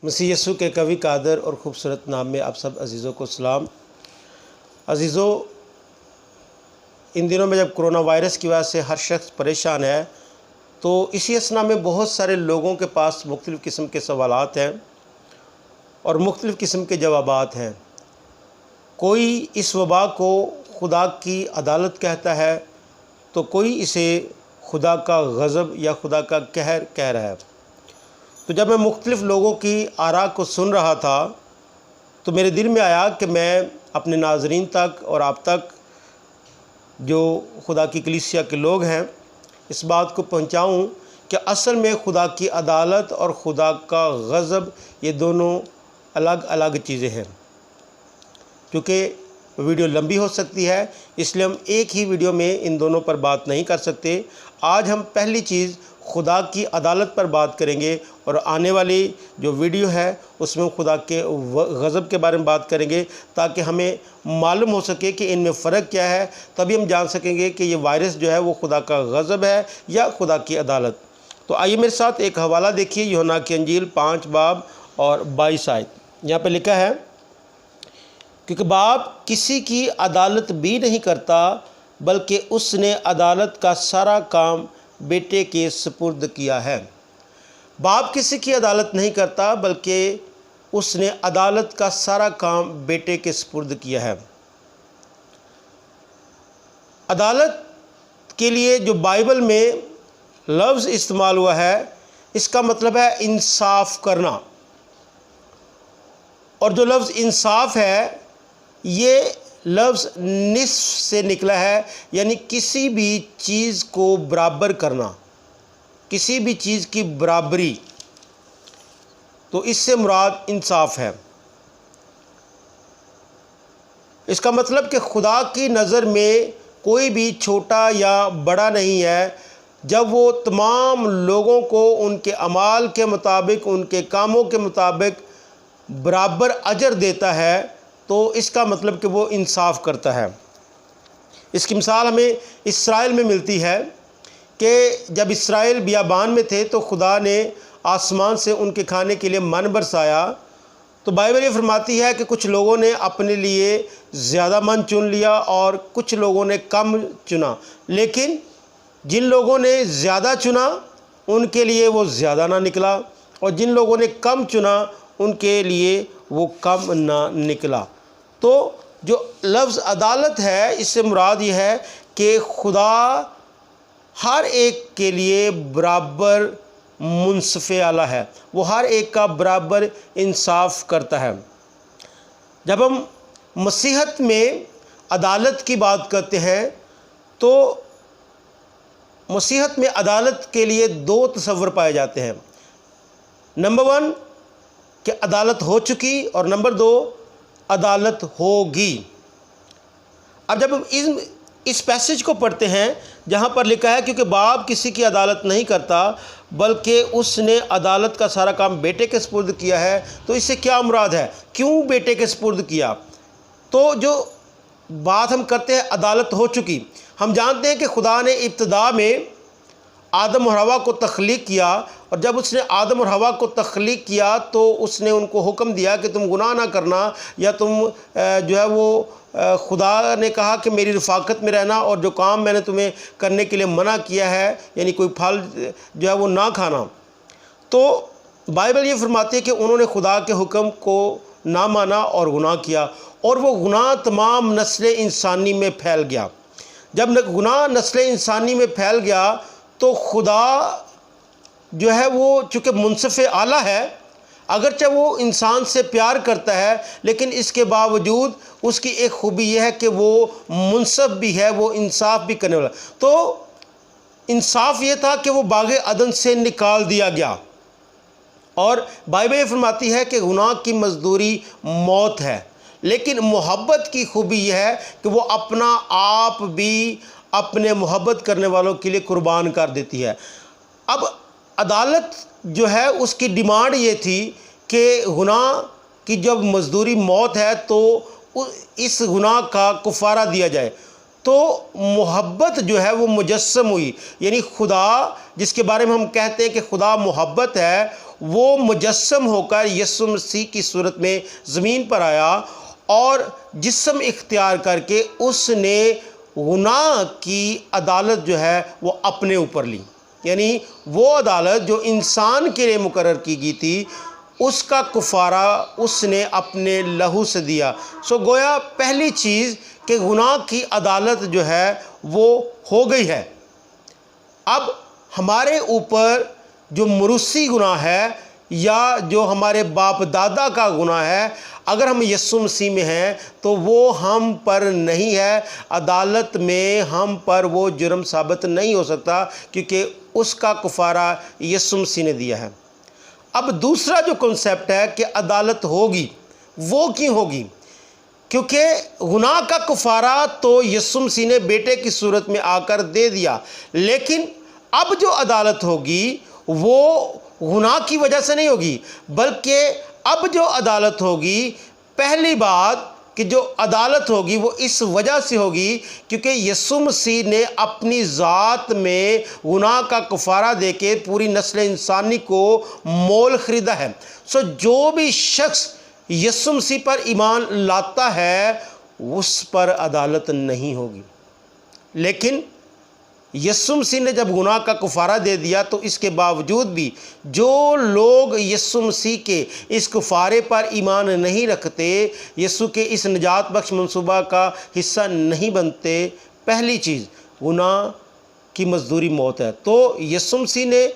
मसीह यीशु के कवि कादर और ख़ूबसूरत नाम में आप सब अज़ीज़ों को सलाम। अज़ीज़ों, इन दिनों में जब कोरोना वायरस की वजह से हर शख्स परेशान है, तो इसी असना में बहुत सारे लोगों के पास मुख्तलिफ़ किस्म के सवालात हैं और मुख्तलिफ़ किस्म के जवाबात हैं। कोई इस वबा को खुदा की अदालत कहता है, तो कोई इसे खुदा का गज़ब या खुदा का कहर कह रहा है। तो जब मैं मुख्तलिफ़ लोगों की आरा को सुन रहा था, तो मेरे दिल में आया कि मैं अपने नाज़रीन तक और आप तक, जो खुदा की कलीसिया के लोग हैं, इस बात को पहुंचाऊं कि असल में खुदा की अदालत और खुदा का गज़ब ये दोनों अलग अलग चीज़ें हैं। क्योंकि वीडियो लंबी हो सकती है, इसलिए हम एक ही वीडियो में इन दोनों पर बात नहीं कर सकते। आज हम पहली चीज़ खुदा की अदालत पर बात करेंगे और आने वाली जो वीडियो है उसमें खुदा के गज़ब के बारे में बात करेंगे, ताकि हमें मालूम हो सके कि इनमें फ़र्क क्या है। तभी हम जान सकेंगे कि ये वायरस जो है वो खुदा का गज़ब है या खुदा की अदालत। तो आइए मेरे साथ एक हवाला देखिए, यूहन्ना की अंजील 5 बाब और 22 आयत। यहाँ पे लिखा है, क्योंकि बाप किसी की अदालत भी नहीं करता, बल्कि उसने अदालत का सारा काम बेटे के सुपुर्द किया है। बाप किसी की अदालत नहीं करता, बल्कि उसने अदालत का सारा काम बेटे के सुपुर्द किया है। अदालत के लिए जो बाइबल में लफ्ज़ इस्तेमाल हुआ है, इसका मतलब है इंसाफ करना। और जो लफ्ज़ इंसाफ है, ये लफ्ज़ निस्फ से निकला है, यानी किसी भी चीज़ को बराबर करना, किसी भी चीज़ की बराबरी। तो इससे मुराद इंसाफ है। इसका मतलब कि खुदा की नज़र में कोई भी छोटा या बड़ा नहीं है। जब वो तमाम लोगों को उनके अमाल के मुताबिक, उनके कामों के मुताबिक बराबर अजर देता है, तो इसका मतलब कि वो इंसाफ करता है। इसकी मिसाल हमें इसराइल में मिलती है कि जब इसराइल बियाबान में थे, तो खुदा ने आसमान से उनके खाने के लिए मन बरसाया। तो बाइबल ये फरमाती है कि कुछ लोगों ने अपने लिए ज़्यादा मन चुन लिया और कुछ लोगों ने कम चुना। लेकिन जिन लोगों ने ज़्यादा चुना, उनके लिए वो ज़्यादा ना निकला, और जिन लोगों ने कम चुना, उनके लिए वो कम ना निकला। तो जो लफ्ज़ अदालत है, इससे मुराद ये है कि खुदा हर एक के लिए बराबर मुंसफ़े आला है। वो हर एक का बराबर इंसाफ करता है। जब हम मसीहत में अदालत की बात करते हैं, तो मसीहत में अदालत के लिए दो तस्वर पाए जाते हैं। नंबर 1 कि अदालत हो चुकी, और नंबर 2 अदालत होगी। अब जब हम इस पैसेज को पढ़ते हैं जहाँ पर लिखा है, क्योंकि बाप किसी की अदालत नहीं करता, बल्कि उसने अदालत का सारा काम बेटे के सुपुर्द किया है, तो इससे क्या मुराद है? क्यों बेटे के सुपुर्द किया? तो जो बात हम करते हैं अदालत हो चुकी, हम जानते हैं कि खुदा ने इब्तिदा में आदम और हवा को तख्लीक किया, और जब उसने आदम और हवा को तख्लीक किया, तो उसने उनको हुक्म दिया कि तुम गुनाह ना करना, या तुम जो है वो खुदा ने कहा कि मेरी रफ़ाकत में रहना, और जो काम मैंने तुम्हें करने के लिए मना किया है, यानी कोई फल जो है वो ना खाना। तो बाइबल ये फरमाती है कि उन्होंने खुदा के हुक्म को ना माना और गुनाह किया, और वो गुनाह तमाम नस्ल इंसानी में फैल गया। जब गुनाह नस्ल इंसानी में फैल गया, तो खुदा जो है वो चूँकि मुंसफ़े आला है, अगरचे वो इंसान से प्यार करता है, लेकिन इसके बावजूद उसकी एक खूबी यह है कि वो मुंसफ़ भी है, वो इंसाफ भी करने वाला। तो इंसाफ ये था कि वो बाग़े अदन से निकाल दिया गया, और बाइबल ये फरमाती है कि गुनाह की मज़दूरी मौत है, लेकिन मोहब्बत की खूबी यह है कि वो अपना आप भी अपने मोहब्बत करने वालों के लिए कुर्बान कर देती है। अब अदालत जो है उसकी डिमांड ये थी कि गुनाह की जब मज़दूरी मौत है, तो इस गुनाह का कुफारा दिया जाए। तो मोहब्बत जो है वो मुजस्सम हुई, यानी खुदा जिसके बारे में हम कहते हैं कि खुदा मोहब्बत है, वो मुजस्सम होकर यीशु मसीह की सूरत में ज़मीन पर आया और जिस्म इख्तियार करके उसने गुनाह की अदालत जो है वो अपने ऊपर ली। यानी वो अदालत जो इंसान के लिए मुकर्रर की गई थी, उसका कुफारा उसने अपने लहू से दिया। सो गोया पहली चीज़ कि गुनाह की अदालत जो है वो हो गई है। अब हमारे ऊपर जो मुरुसी गुनाह है या जो हमारे बाप दादा का गुनाह है, अगर हम यीशु मसीह में हैं तो वो हम पर नहीं है। अदालत में हम पर वो जुर्म साबित नहीं हो सकता, क्योंकि उसका कुफारा यीशु मसीह ने दिया है। अब दूसरा जो कॉन्सेप्ट है कि अदालत होगी, वो क्यों होगी? क्योंकि गुनाह का कुफारा तो यीशु मसीह ने बेटे की सूरत में आकर दे दिया, लेकिन अब जो अदालत होगी वो गुनाह की वजह से नहीं होगी, बल्कि अब जो अदालत होगी, पहली बात कि जो अदालत होगी वो इस वजह से होगी क्योंकि यीशु मसीह ने अपनी ज़ात में गुनाह का कफ़ारा देके पूरी नस्ल इंसानी को मोल ख़रीदा है। सो जो भी शख्स यीशु मसीह पर ईमान लाता है उस पर अदालत नहीं होगी। लेकिन यीशु मसीह ने जब गुनाह का कुफारा दे दिया तो इसके बावजूद भी जो लोग यीशु मसीह के इस कुफारे पर ईमान नहीं रखते, यीशु के इस निजात बख्श मंसूबा का हिस्सा नहीं बनते, पहली चीज़ गुनाह की मजदूरी मौत है। तो यीशु मसीह ने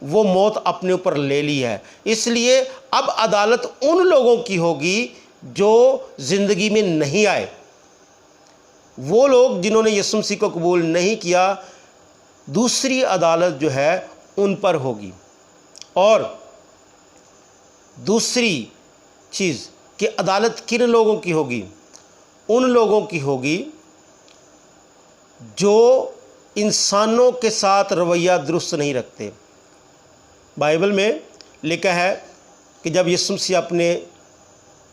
वो मौत अपने ऊपर ले ली है। इसलिए अब अदालत उन लोगों की होगी जो ज़िंदगी में नहीं आए। वो लोग जिन्होंने यीशु मसीह को कबूल नहीं किया, दूसरी अदालत जो है उन पर होगी। और दूसरी चीज़ कि अदालत किन लोगों की होगी? उन लोगों की होगी जो इंसानों के साथ रवैया दुरुस्त नहीं रखते। बाइबल में लिखा है कि जब यीशु मसीह अपने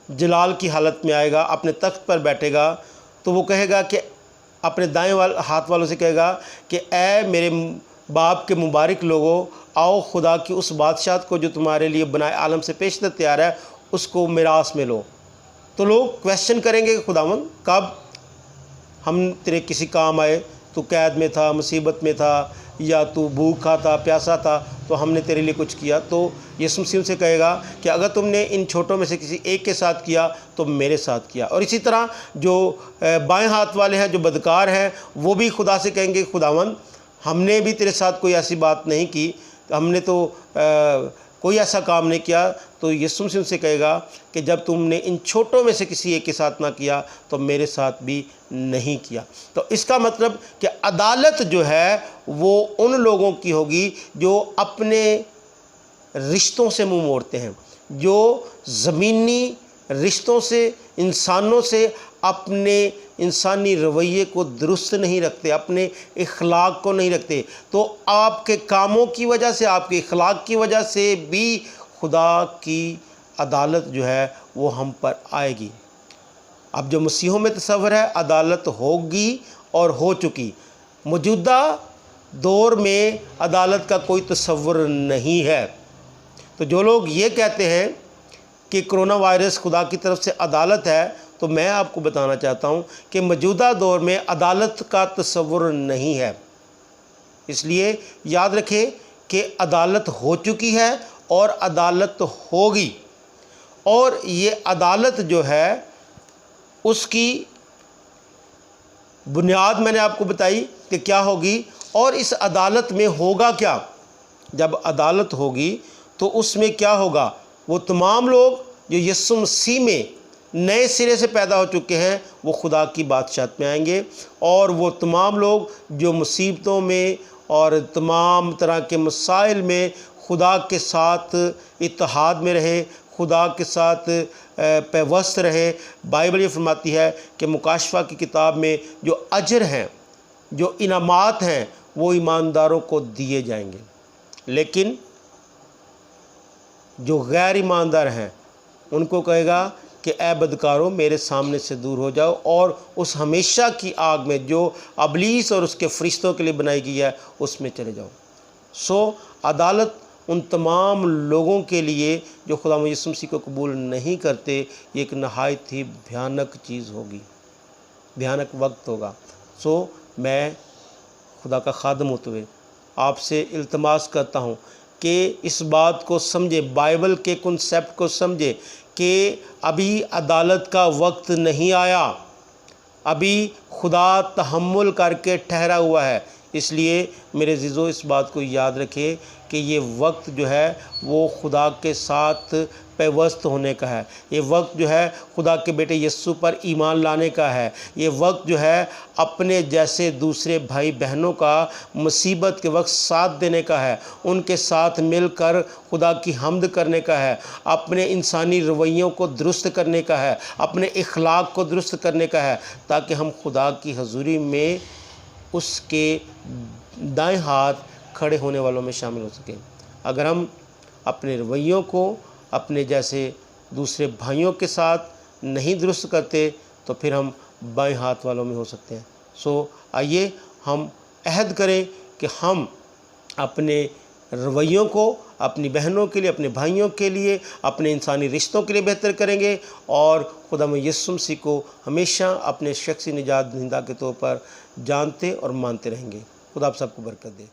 जलाल की हालत में आएगा, अपने तख्त पर बैठेगा, तो वो कहेगा कि अपने दाएं हाथ वालों से कहेगा कि ऐ मेरे बाप के मुबारक लोगों, आओ खुदा की उस बादशाहत को जो तुम्हारे लिए बनाए आलम से पेशतर तैयार है, उसको मिरास में लो। तो लोग क्वेश्चन करेंगे कि खुदावन कब हम तेरे किसी काम आए? तू कैद में था, मुसीबत में था, या तू भूखा था, प्यासा था, तो हमने तेरे लिए कुछ किया। तो यीशु मसीह से कहेगा कि अगर तुमने इन छोटों में से किसी एक के साथ किया तो मेरे साथ किया। और इसी तरह जो बाएं हाथ वाले हैं, जो बदकार हैं, वो भी खुदा से कहेंगे खुदावन हमने भी तेरे साथ कोई ऐसी बात नहीं की, हमने तो कोई ऐसा काम नहीं किया। तो यीशु मसीह से कहेगा कि जब तुमने इन छोटों में से किसी एक के साथ ना किया तो मेरे साथ भी नहीं किया। तो इसका मतलब कि अदालत जो है वो उन लोगों की होगी जो अपने रिश्तों से मुंह मोड़ते हैं, जो ज़मीनी रिश्तों से, इंसानों से अपने इंसानी रवैये को दुरुस्त नहीं रखते, अपने इखलाक को नहीं रखते। तो आपके कामों की वजह से, आपके इखलाक की वजह से भी खुदा की अदालत जो है वो हम पर आएगी। अब जो मसीहों में तस्वर है, अदालत होगी और हो चुकी। मौजूदा दौर में अदालत का कोई तस्वर नहीं है। तो जो लोग ये कहते हैं कि कोरोना वायरस खुदा की तरफ से अदालत है, तो मैं आपको बताना चाहता हूँ कि मौजूदा दौर में अदालत का तस्वर नहीं है। इसलिए याद रखें कि अदालत हो चुकी है और अदालत होगी। और ये अदालत जो है उसकी बुनियाद मैंने आपको बताई कि क्या होगी, और इस अदालत में होगा क्या। जब अदालत होगी तो उसमें क्या होगा? वो तमाम लोग जो यीशु मसीह में नए सिरे से पैदा हो चुके हैं वो खुदा की बादशाहत में आएंगे, और वो तमाम लोग जो मुसीबतों में और तमाम तरह के मसाइल में खुदा के साथ इत्तेहाद में रहे, खुदा के साथ पैवस्त रहे। बाइबल ये फरमाती है कि मुकाशफा की किताब में जो अजर हैं, जो इनामात हैं, वो ईमानदारों को दिए जाएंगे। लेकिन जो गैर ईमानदार हैं उनको कहेगा कि ए बदकारों मेरे सामने से दूर हो जाओ और उस हमेशा की आग में जो अबलीस और उसके फरिश्तों के लिए बनाई गई है उसमें चले जाओ। सो अदालत उन तमाम लोगों के लिए जो खुदा यीशु मसीह को कबूल नहीं करते, ये एक नहायत ही भयानक चीज़ होगी, भयानक वक्त होगा। सो मैं खुदा का खादम होते हुए आपसे इल्तमास करता हूँ कि इस बात को समझे, बाइबल के कॉन्सेप्ट को समझे कि अभी अदालत का वक्त नहीं आया, अभी खुदा तहम्मुल करके ठहरा हुआ है। इसलिए मेरे अज़ीज़ों, इस बात को याद रखें कि ये वक्त जो है वो खुदा के साथ पैवस्त होने का है। ये वक्त जो है खुदा के बेटे यीशु पर ईमान लाने का है। ये वक्त जो है अपने जैसे दूसरे भाई बहनों का मुसीबत के वक्त साथ देने का है, उनके साथ मिलकर खुदा की हम्द करने का है, अपने इंसानी रवैयों को दुरुस्त करने का है, अपने इखलाक को दुरुस्त करने का है, ताकि हम खुदा की हजूरी में उसके दाएं हाथ खड़े होने वालों में शामिल हो सकें। अगर हम अपने रवैयों को अपने जैसे दूसरे भाइयों के साथ नहीं दुरुस्त करते तो फिर हम बाएं हाथ वालों में हो सकते हैं। सो आइए हम अहद करें कि हम अपने रवैयों को अपनी बहनों के लिए, अपने भाइयों के लिए, अपने इंसानी रिश्तों के लिए बेहतर करेंगे और खुदा यीशु मसीह को हमेशा अपने शख्सी निजात दहिंदा के तौर पर जानते और मानते रहेंगे। खुदा आप सबको बरकत दे।